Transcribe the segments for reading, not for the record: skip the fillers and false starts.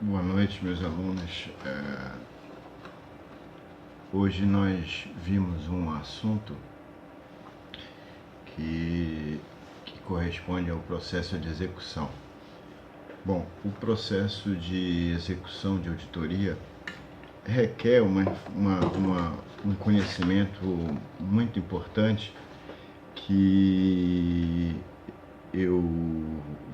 Boa noite, meus alunos. Hoje nós vimos um assunto que corresponde ao processo de execução. Bom, o processo de execução de auditoria requer um conhecimento muito importante que eu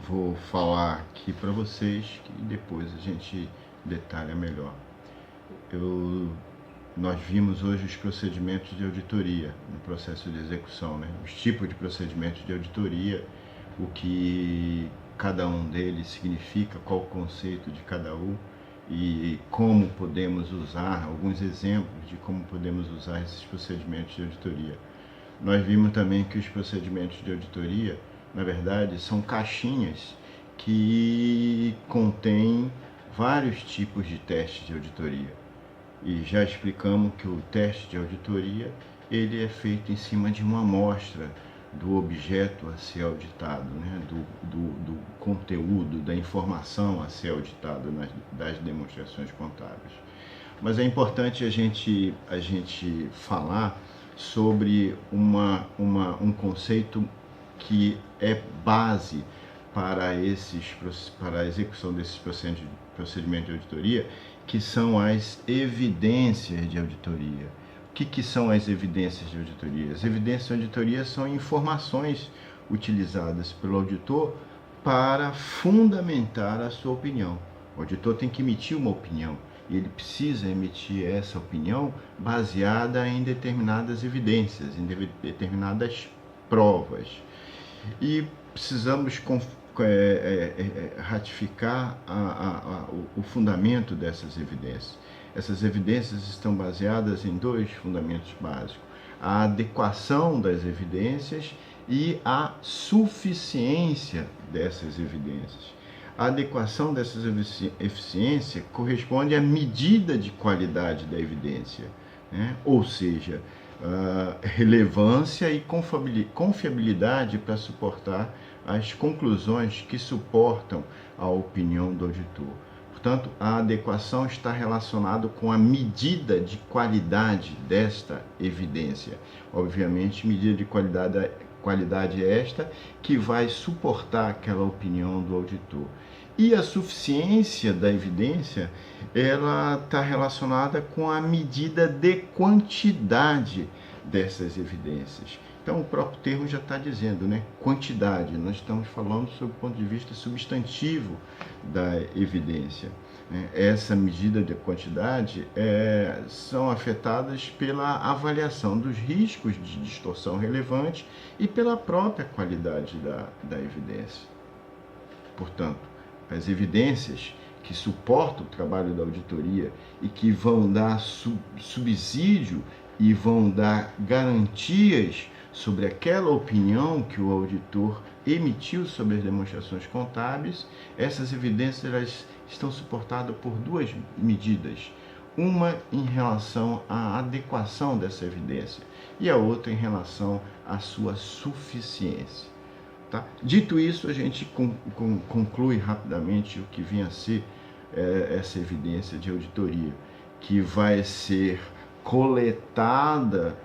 vou falar aqui para vocês, que depois a gente detalha melhor. Nós vimos hoje os procedimentos de auditoria no processo de execução, né? Os tipos de procedimentos de auditoria, o que cada um deles significa, qual o conceito de cada um e como podemos usar, alguns exemplos de como podemos usar esses procedimentos de auditoria. Nós vimos também que os procedimentos de auditoria, na verdade, são caixinhas que contêm vários tipos de testes de auditoria. E já explicamos que o teste de auditoria ele é feito em cima de uma amostra do objeto a ser auditado, né? do conteúdo, da informação a ser auditado das demonstrações contábeis. Mas é importante a gente falar sobre um conceito que é base para a execução desses procedimentos de auditoria, que são as evidências de auditoria. O que são as evidências de auditoria? As evidências de auditoria são informações utilizadas pelo auditor para fundamentar a sua opinião. O auditor tem que emitir uma opinião e ele precisa emitir essa opinião baseada em determinadas evidências, em determinadas provas. E precisamos ratificar o fundamento dessas evidências. Essas evidências estão baseadas em dois fundamentos básicos: a adequação das evidências e a suficiência dessas evidências. A adequação dessas eficiências corresponde à medida de qualidade da evidência, né? Ou seja, relevância e confiabilidade para suportar as conclusões que suportam a opinião do auditor. Portanto, a adequação está relacionada com a medida de qualidade desta evidência. Obviamente, medida de qualidade esta que vai suportar aquela opinião do auditor. E a suficiência da evidência, ela está relacionada com a medida de quantidade dessas evidências. Então, o próprio termo já está dizendo, né? Quantidade. Nós estamos falando sobre o ponto de vista substantivo da evidência. Essa medida de quantidade são afetadas pela avaliação dos riscos de distorção relevante e pela própria qualidade da evidência. Portanto, as evidências que suportam o trabalho da auditoria e que vão dar subsídio e vão dar garantias sobre aquela opinião que o auditor emitiu sobre as demonstrações contábeis, essas evidências elas estão suportadas por duas medidas. Uma em relação à adequação dessa evidência e a outra em relação à sua suficiência. Tá? Dito isso, a gente conclui rapidamente o que vem a ser essa evidência de auditoria, que vai ser coletada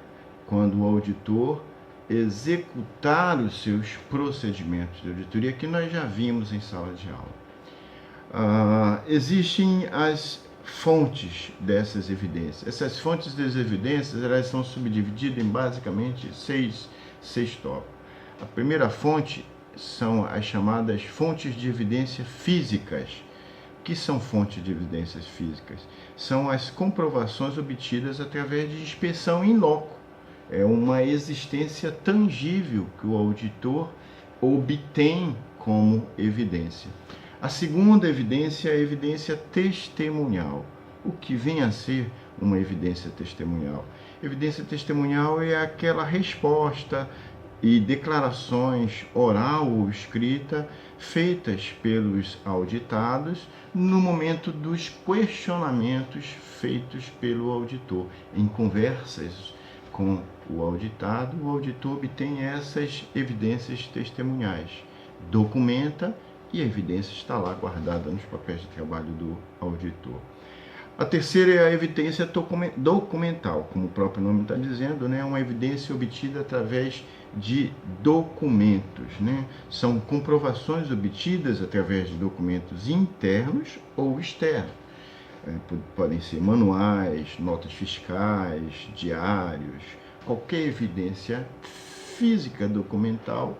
quando o auditor executar os seus procedimentos de auditoria, que nós já vimos em sala de aula. Existem as fontes dessas evidências. Essas fontes das evidências elas são subdivididas em basicamente seis tópicos. A primeira fonte são as chamadas fontes de evidência físicas. O que são fontes de evidências físicas? São as comprovações obtidas através de inspeção in loco. É uma existência tangível que o auditor obtém como evidência. A segunda evidência é a evidência testemunhal. O que vem a ser uma evidência testemunhal? Evidência testemunhal é aquela resposta e declarações oral ou escrita feitas pelos auditados no momento dos questionamentos feitos pelo auditor. Em conversas com o auditor obtém essas evidências testemunhais, documenta e a evidência está lá guardada nos papéis de trabalho do auditor. A terceira é a evidência documental, como o próprio nome está dizendo, né? Uma evidência obtida através de documentos, né? São comprovações obtidas através de documentos internos ou externos. Podem ser manuais, notas fiscais, diários, qualquer evidência física documental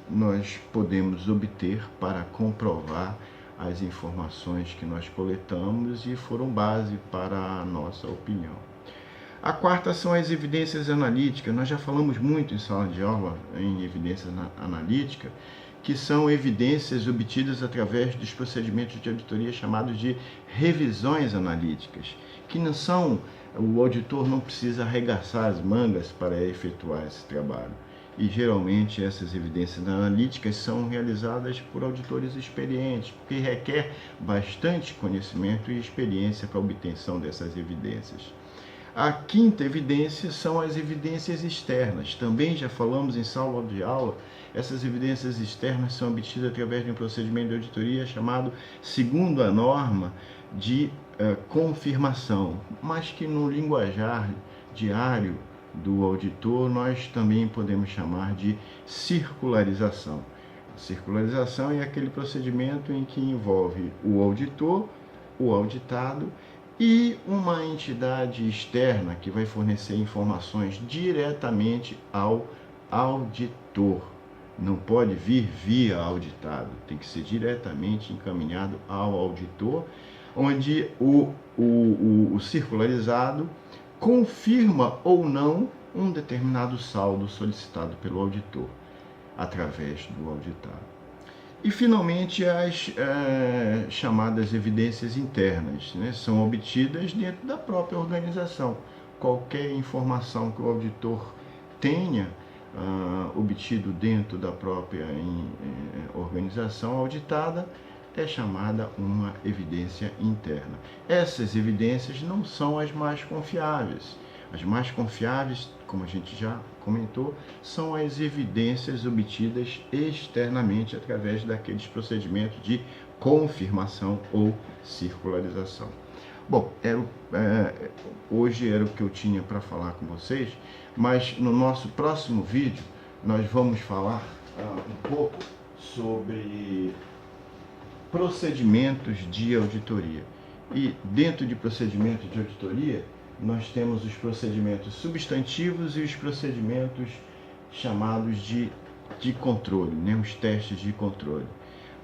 nós podemos obter para comprovar as informações que nós coletamos e foram base para a nossa opinião. A quarta são as evidências analíticas. Nós já falamos muito em sala de aula em evidência analítica, que são evidências obtidas através dos procedimentos de auditoria chamados de revisões analíticas, que não são, o auditor não precisa arregaçar as mangas para efetuar esse trabalho. E geralmente essas evidências analíticas são realizadas por auditores experientes, porque requer bastante conhecimento e experiência para a obtenção dessas evidências. A quinta evidência são as evidências externas. Também já falamos em sala de aula, essas evidências externas são obtidas através de um procedimento de auditoria chamado, segundo a norma, de confirmação, mas que no linguajar diário do auditor nós também podemos chamar de circularização. A circularização é aquele procedimento em que envolve o auditor, o auditado e uma entidade externa que vai fornecer informações diretamente ao auditor. Não pode vir via auditado, tem que ser diretamente encaminhado ao auditor, onde o circularizado confirma ou não um determinado saldo solicitado pelo auditor, através do auditado. E, finalmente, as chamadas evidências internas, né, são obtidas dentro da própria organização. Qualquer informação que o auditor tenha obtido dentro da própria organização auditada é chamada uma evidência interna. Essas evidências não são as mais confiáveis. As mais confiáveis, como a gente já comentou, são as evidências obtidas externamente através daqueles procedimentos de confirmação ou circularização. Bom, hoje era o que eu tinha para falar com vocês, mas no nosso próximo vídeo nós vamos falar um pouco sobre procedimentos de auditoria. E dentro de procedimentos de auditoria, nós temos os procedimentos substantivos e os procedimentos chamados de controle, né? Os testes de controle.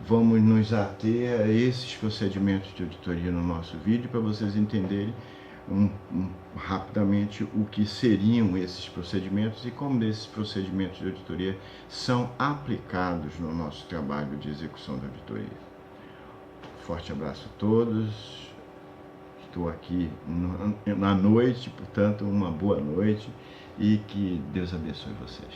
Vamos nos ater a esses procedimentos de auditoria no nosso vídeo para vocês entenderem rapidamente o que seriam esses procedimentos e como esses procedimentos de auditoria são aplicados no nosso trabalho de execução da auditoria. Forte abraço a todos. Estou aqui na noite, portanto, uma boa noite e que Deus abençoe vocês.